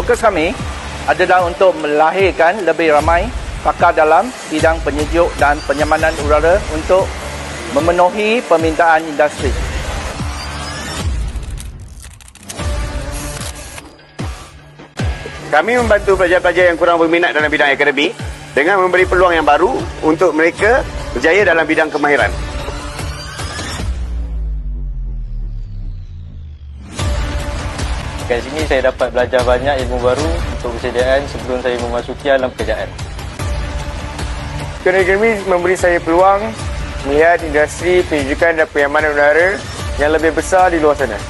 Fokus kami adalah untuk melahirkan lebih ramai pakar dalam bidang penyejuk dan penyamanan udara untuk memenuhi permintaan industri. Kami membantu pelajar-pelajar yang kurang berminat dalam bidang akademik dengan memberi peluang yang baru untuk mereka berjaya dalam bidang kemahiran. Kat sini saya dapat belajar banyak ilmu baru untuk persediaan sebelum saya memasuki alam pekerjaan. Akademi memberi saya peluang melihat industri penyejukan dan penyamanan udara yang lebih besar di luar sana.